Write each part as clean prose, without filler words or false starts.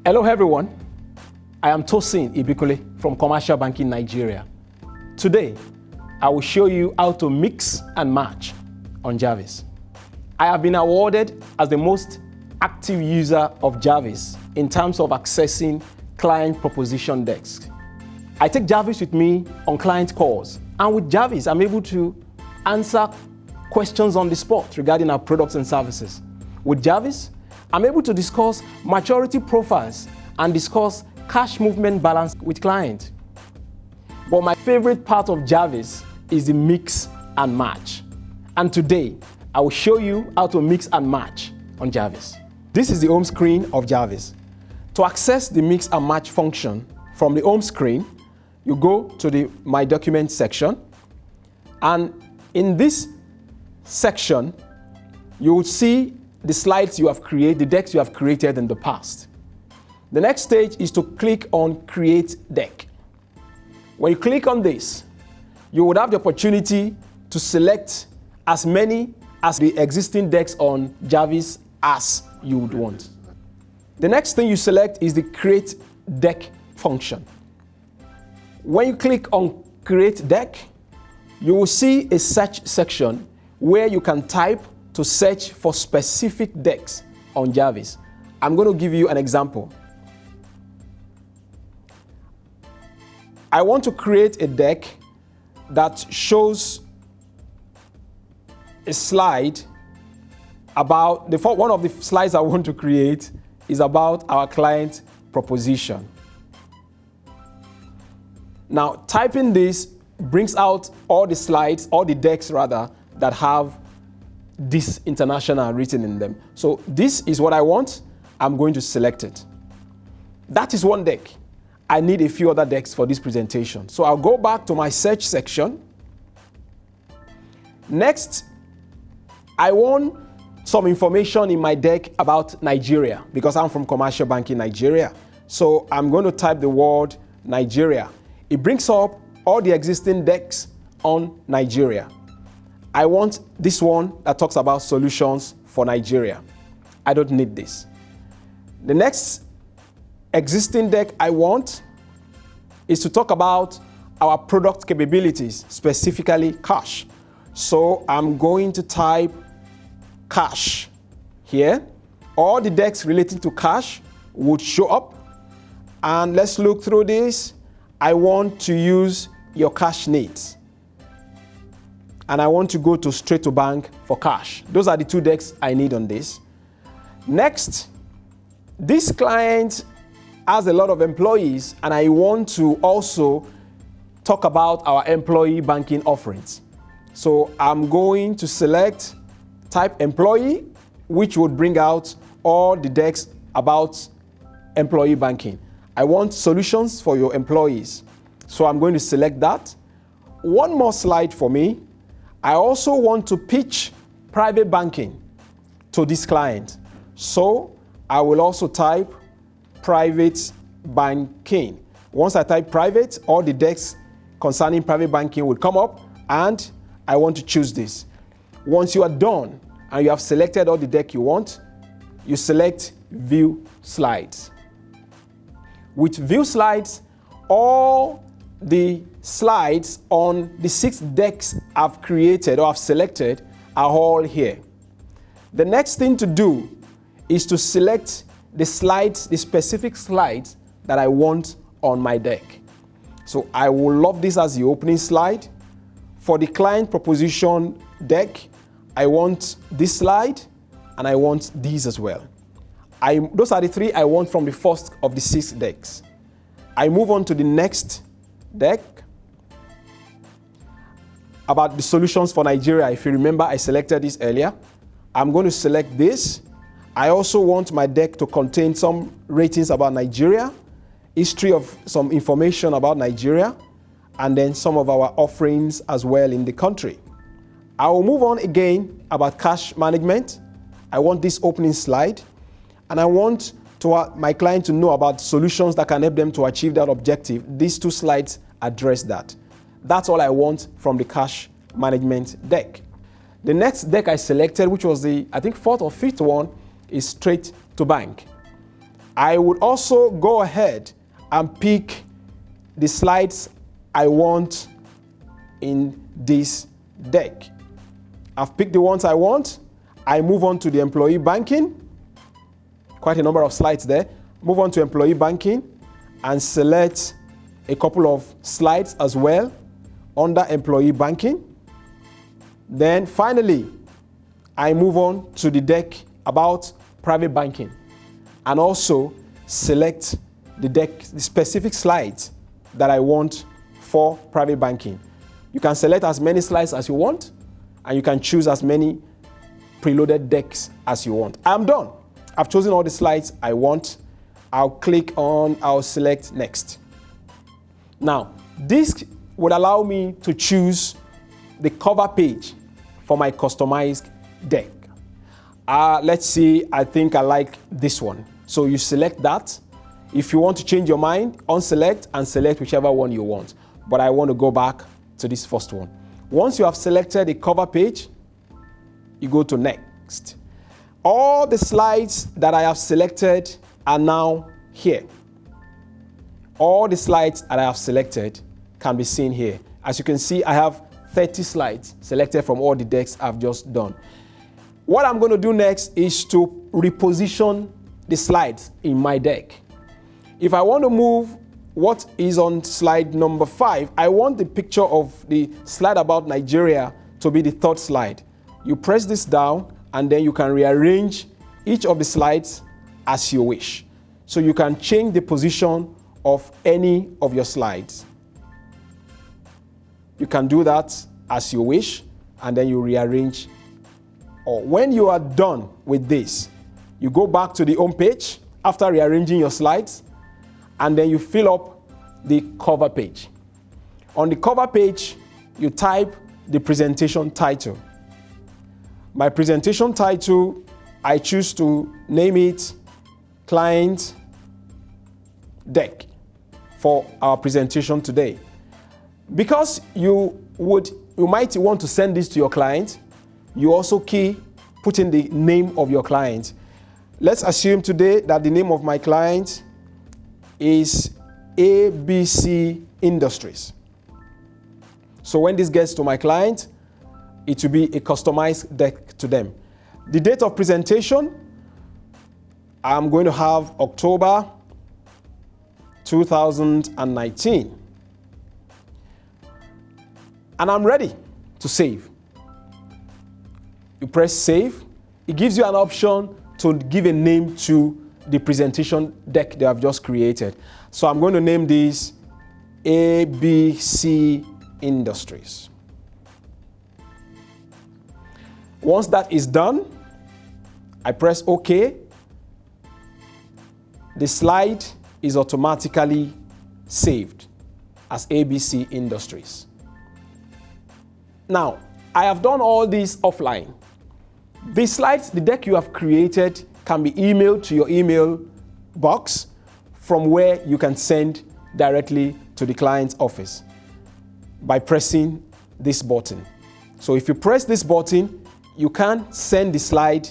Hello everyone, I am Tosin Ibikole from Commercial Banking Nigeria. Today, I will show you how to mix and match on Jarvis. I have been awarded as the most active user of Jarvis in terms of accessing client proposition desks. I take Jarvis with me on client calls, and with Jarvis, I'm able to answer questions on the spot regarding our products and services. With Jarvis, I'm able to discuss maturity profiles and discuss cash movement balance with clients. But my favorite part of Jarvis is the mix and match. And today, I will show you how to mix and match on Jarvis. This is the home screen of Jarvis. To access the mix and match function from the home screen, you go to the My Documents section. And in this section, you will see the slides you have created, the decks you have created in the past. The next stage is to click on Create Deck. When you click on this, you would have the opportunity to select as many as the existing decks on Jarvis as you would want. The next thing you select is the Create Deck function. When you click on Create Deck, you will see a search section where you can type to search for specific decks on Jarvis. I'm going to give you an example. I want to create a deck that shows a slide about, one of the slides I want to create is about our client proposition. Now, typing this brings out all the slides, all the decks rather, that have this international written in them. So this is what I want. I'm going to select it. That is one deck. I need a few other decks for this presentation. So I'll go back to my search section. Next, I want some information in my deck about Nigeria because I'm from Commercial Banking Nigeria. So I'm going to type the word Nigeria. It brings up all the existing decks on Nigeria. I want this one that talks about solutions for Nigeria. I don't need this. The next existing deck I want is to talk about our product capabilities, specifically cash. So I'm going to type cash here. All the decks relating to cash would show up. And let's look through this. I want to use your cash needs. And I want to go to straight to bank for cash. Those are the two decks I need on this. Next, this client has a lot of employees, and I want to also talk about our employee banking offerings. So I'm going to select type employee, which would bring out all the decks about employee banking. I want solutions for your employees. So I'm going to select that. One more slide for me. I also want to pitch private banking to this client. So I will also type private banking. Once I type private, all the decks concerning private banking will come up, and I want to choose this. Once you are done and you have selected all the deck you want, you select View Slides. With View Slides, all the slides on the 6 decks I've created or I've selected are all here. The next thing to do is to select the slides, the specific slides that I want on my deck. So I will love this as the opening slide. For the client proposition deck, I want this slide and I want these as well. Those are the 3 I want from the first of the 6 decks. I move on to the next deck about the solutions for Nigeria. If you remember, I selected this earlier. I'm going to select this. I also want my deck to contain some ratings about Nigeria, history of some information about Nigeria, and then some of our offerings as well in the country. I will move on again about cash management. I want this opening slide, and I want my client to know about solutions that can help them to achieve that objective. These 2 slides address that. That's all I want from the cash management deck. The next deck I selected, which was the, I think, 4th or 5th one, is straight to bank. I would also go ahead and pick the slides I want in this deck. I've picked the ones I want. I move on to the employee banking. Quite a number of slides there. Move on to employee banking and select a couple of slides as well under employee banking. Then finally, I move on to the deck about private banking and also select the specific slides that I want for private banking. You can select as many slides as you want, and you can choose as many preloaded decks as you want. I'm done. I've chosen all the slides I want. I'll select next. Now, this would allow me to choose the cover page for my customized deck. Let's see, I think I like this one. So you select that. If you want to change your mind, unselect and select whichever one you want. But I want to go back to this first one. Once you have selected the cover page, you go to next. All the slides that I have selected are now here. All the slides that I have selected can be seen here. As you can see, I have 30 slides selected from all the decks I've just done. What I'm going to do next is to reposition the slides in my deck. If I want to move what is on slide number 5, I want the picture of the slide about Nigeria to be the third slide. You press this down and then you can rearrange each of the slides as you wish. So you can change the position of any of your slides. You can do that as you wish and then you rearrange. Or when you are done with this, you go back to the home page after rearranging your slides and then you fill up the cover page. On the cover page, you type the presentation title. My presentation title, I choose to name it Client Deck for our presentation today. Because you might want to send this to your client, you also put in the name of your client. Let's assume today that the name of my client is ABC Industries. So when this gets to my client, it will be a customized deck to them. The date of presentation, I'm going to have October 2019. And I'm ready to save. You press save. It gives you an option to give a name to the presentation deck that I've just created. So I'm going to name this ABC Industries. Once that is done, I press OK. The slide is automatically saved as ABC Industries. Now, I have done all this offline. The slides, the deck you have created can be emailed to your email box from where you can send directly to the client's office by pressing this button. So if you press this button, you can send the slide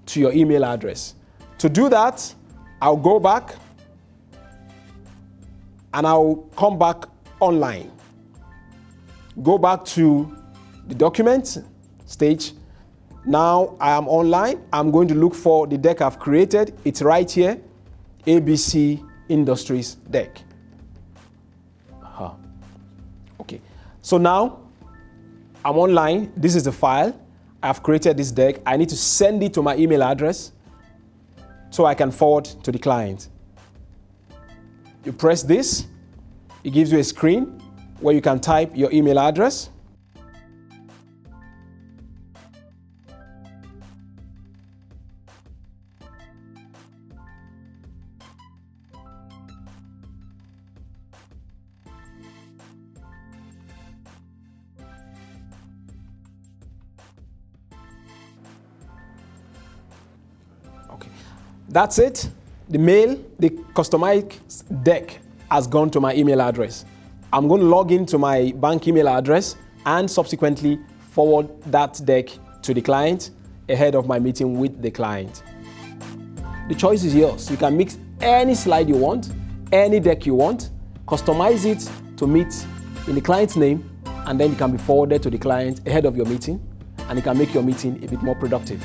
to your email address. To do that, I'll go back and I'll come back online. Go back to the document stage. Now I am online. I'm going to look for the deck I've created. It's right here, ABC Industries deck. Okay, so now I'm online. This is the file. I've created this deck. I need to send it to my email address so I can forward to the client. You press this. It gives you a screen where you can type your email address. Okay, that's it. The customized deck has gone to my email address. I'm going to log into my bank email address and subsequently forward that deck to the client ahead of my meeting with the client. The choice is yours. You can any slide you want, any deck you want, customize it to meet in the client's name, and then it can be forwarded to the client ahead of your meeting, and it can make your meeting a bit more productive.